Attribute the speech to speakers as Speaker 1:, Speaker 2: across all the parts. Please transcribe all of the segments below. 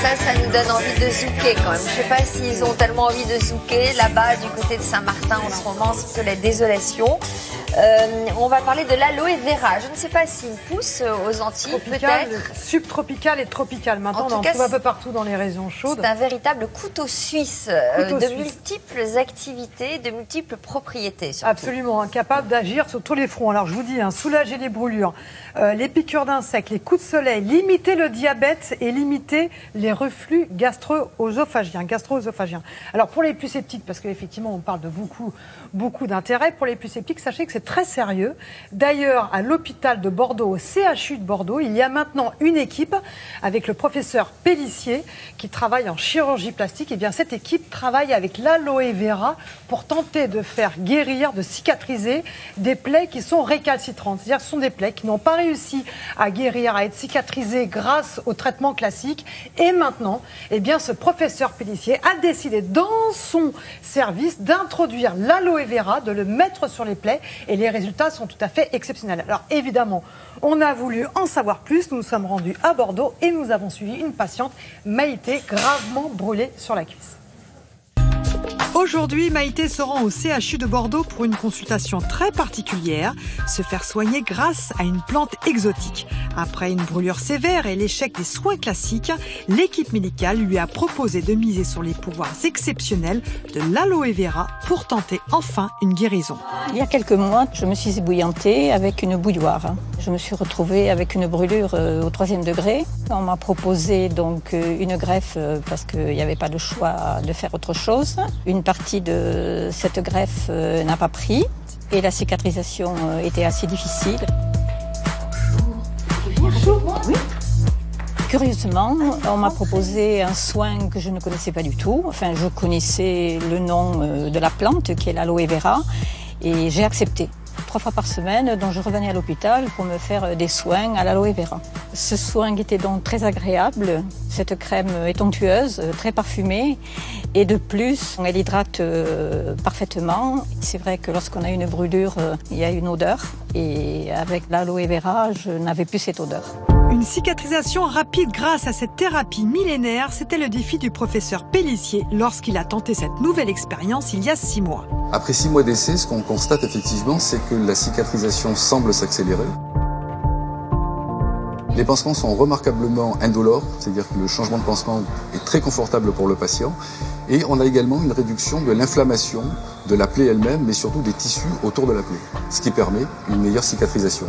Speaker 1: ça nous donne envie de zouker quand même. Je ne sais pas s'ils ont tellement envie de zouker. Là-bas, du côté de Saint-Martin, en ce moment, c'est plutôt la désolation. On va parler de l'aloe vera. Je ne sais pas s'il pousse aux Antilles, peut-être.
Speaker 2: Subtropical et tropical. Maintenant, on en trouve un peu partout dans les régions chaudes.
Speaker 1: C'est un véritable couteau suisse de multiples activités, de multiples propriétés. Surtout.
Speaker 2: Absolument, capable d'agir sur tous les fronts. Alors, je vous dis, soulager les brûlures, les piqûres d'insectes, les coups de soleil, limiter le diabète et limiter les reflux gastro-œsophagiens. Alors, pour les plus sceptiques, parce qu'effectivement, on parle de beaucoup d'intérêt, pour les plus sceptiques, sachez que c'est très sérieux. D'ailleurs, à l'hôpital de Bordeaux, au CHU de Bordeaux, il y a maintenant une équipe avec le professeur Pellissier qui travaille en chirurgie plastique. Et bien, cette équipe travaille avec l'aloe vera pour tenter de faire guérir, de cicatriser des plaies qui sont récalcitrantes. C'est-à-dire que ce sont des plaies qui n'ont pas réussi à guérir, à être cicatrisées grâce au traitement classique. Et maintenant, eh bien, ce professeur Pellissier a décidé dans son service d'introduire l'aloe vera, de le mettre sur les plaies. Et les résultats sont tout à fait exceptionnels. Alors évidemment, on a voulu en savoir plus. Nous nous sommes rendus à Bordeaux et nous avons suivi une patiente, Maïté, gravement brûlée sur la cuisse. Aujourd'hui, Maïté se rend au CHU de Bordeaux pour une consultation très particulière, se faire soigner grâce à une plante exotique. Après une brûlure sévère et l'échec des soins classiques, l'équipe médicale lui a proposé de miser sur les pouvoirs exceptionnels de l'aloe vera pour tenter enfin une guérison.
Speaker 3: Il y a quelques mois, je me suis ébouillantée avec une bouilloire. Je me suis retrouvée avec une brûlure au 3e degré. On m'a proposé donc une greffe parce qu'il n'y avait pas le choix de faire autre chose. Une partie de cette greffe n'a pas pris et la cicatrisation était assez difficile. Oui. Curieusement, on m'a proposé un soin que je ne connaissais pas du tout. Enfin, je connaissais le nom de la plante qui est l'aloe vera et j'ai accepté. 3 fois par semaine, donc je revenais à l'hôpital pour me faire des soins à l'aloe vera. Ce soin était donc très agréable. Cette crème est onctueuse, très parfumée et de plus, elle hydrate parfaitement. C'est vrai que lorsqu'on a une brûlure, il y a une odeur et avec l'aloe vera, je n'avais plus cette odeur.
Speaker 2: Une cicatrisation rapide grâce à cette thérapie millénaire, c'était le défi du professeur Pellissier lorsqu'il a tenté cette nouvelle expérience il y a 6 mois.
Speaker 4: Après 6 mois d'essai, ce qu'on constate effectivement, c'est que la cicatrisation semble s'accélérer. Les pansements sont remarquablement indolores, c'est-à-dire que le changement de pansement est très confortable pour le patient. Et on a également une réduction de l'inflammation de la plaie elle-même, mais surtout des tissus autour de la plaie, ce qui permet une meilleure cicatrisation.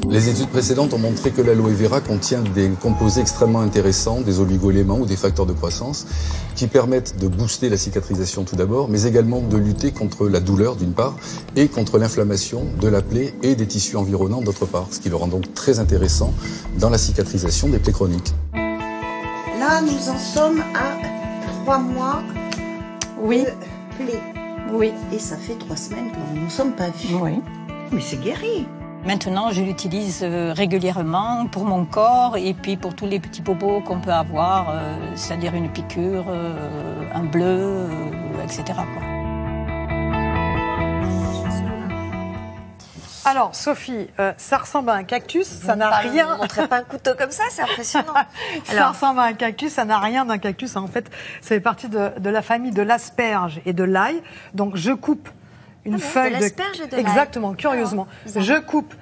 Speaker 4: Les études précédentes ont montré que l'aloe vera contient des composés extrêmement intéressants, des oligo-éléments ou des facteurs de croissance, qui permettent de booster la cicatrisation tout d'abord, mais également de lutter contre la douleur d'une part, et contre l'inflammation de la plaie et des tissus environnants d'autre part, ce qui le rend donc très intéressant dans la cicatrisation des plaies chroniques.
Speaker 5: Là, nous en sommes à 3 mois
Speaker 3: Oui.
Speaker 5: de plaie.
Speaker 3: Oui.
Speaker 5: Et ça fait 3 semaines que nous ne nous sommes pas vus.
Speaker 3: Oui.
Speaker 5: Mais c'est guéri.
Speaker 3: Maintenant, je l'utilise régulièrement pour mon corps et puis pour tous les petits bobos qu'on peut avoir, c'est-à-dire une piqûre, un bleu, etc. quoi.
Speaker 2: Alors, Sophie, ça ressemble à un cactus, ça n'a rien...
Speaker 1: Vous ne montrez pas un couteau comme ça, c'est impressionnant.
Speaker 2: Ça ressemble à un cactus, ça n'a rien d'un cactus. En fait, ça fait partie de la famille de l'asperge et de l'ail. Donc, je coupe une feuille de
Speaker 1: l'asperge et de l'ail.
Speaker 2: Exactement, curieusement. Je coupe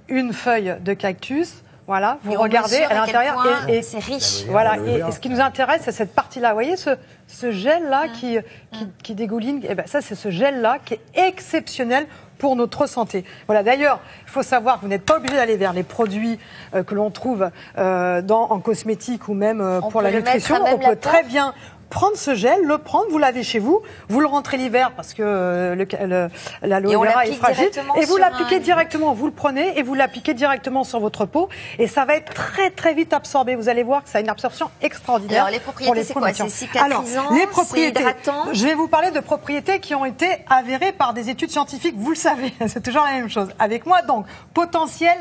Speaker 2: une feuille de cactus. Voilà, vous
Speaker 1: et
Speaker 2: regardez à l'intérieur
Speaker 1: et c'est riche.
Speaker 2: Voilà, et ce qui nous intéresse, c'est cette partie-là. Vous voyez ce gel-là qui dégouline. Et ben ça, c'est ce gel-là qui est exceptionnel pour notre santé. Voilà. D'ailleurs, il faut savoir que vous n'êtes pas obligé d'aller vers les produits que l'on trouve en cosmétique ou même pour la nutrition. On peut très bien prendre ce gel, le prendre, vous l'avez chez vous, vous le rentrez l'hiver parce que l'aloe vera est fragile, et vous l'appliquez directement, vous le prenez et vous l'appliquez directement sur votre peau et ça va être très très vite absorbé. Vous allez voir que ça a une absorption extraordinaire.
Speaker 1: Alors les propriétés, c'est quoi? C'est cicatrisant,
Speaker 2: les propriétés,
Speaker 1: c'est hydratant.
Speaker 2: Je vais vous parler de propriétés qui ont été avérées par des études scientifiques, vous le savez, c'est toujours la même chose. Avec moi donc, potentiel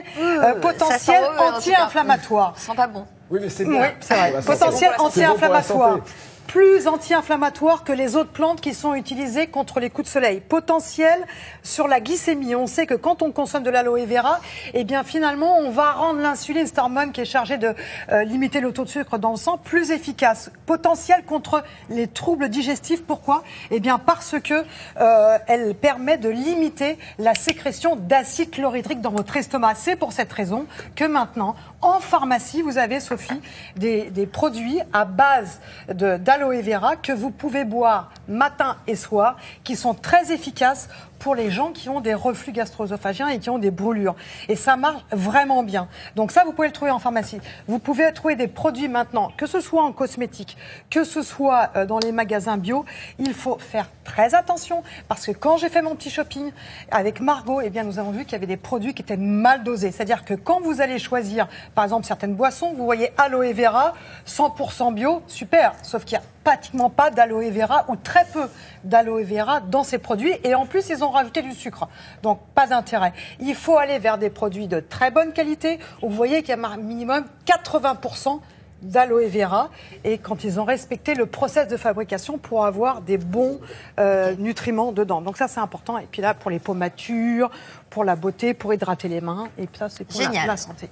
Speaker 2: anti-inflammatoire.
Speaker 1: Ça sent pas bon.
Speaker 6: Oui, mais c'est bon.
Speaker 2: Oui, c'est vrai. Potentiel anti-inflammatoire. plus anti-inflammatoire que les autres plantes qui sont utilisées contre les coups de soleil. Potentiel sur la glycémie. On sait que quand on consomme de l'aloe vera, eh bien finalement, on va rendre l'insuline, cette hormone qui est chargée de limiter le taux de sucre dans le sang, plus efficace. Potentiel contre les troubles digestifs. Pourquoi? Eh bien parce que elle permet de limiter la sécrétion d'acide chlorhydrique dans votre estomac. C'est pour cette raison que maintenant, en pharmacie, vous avez, Sophie, des produits à base d'aloe vera que vous pouvez boire matin et soir, qui sont très efficaces pour les gens qui ont des reflux gastro-œsophagiens et qui ont des brûlures. Et ça marche vraiment bien. Donc ça, vous pouvez le trouver en pharmacie. Vous pouvez trouver des produits maintenant, que ce soit en cosmétique, que ce soit dans les magasins bio. Il faut faire très attention parce que quand j'ai fait mon petit shopping avec Margot, eh bien, nous avons vu qu'il y avait des produits qui étaient mal dosés. C'est-à-dire que quand vous allez choisir, par exemple, certaines boissons, vous voyez aloe vera, 100% bio, super. Sauf qu'il n'y a pratiquement pas d'aloe vera ou très peu d'aloe vera dans ces produits. Et en plus, ils ont rajouté du sucre. Donc, pas d'intérêt. Il faut aller vers des produits de très bonne qualité où vous voyez qu'il y a un minimum 80% d'aloe vera et quand ils ont respecté le process de fabrication pour avoir des bons nutriments dedans. Donc ça, c'est important. Et puis là, pour les peaux matures, pour la beauté, pour hydrater les mains. Et puis ça, c'est pour la santé.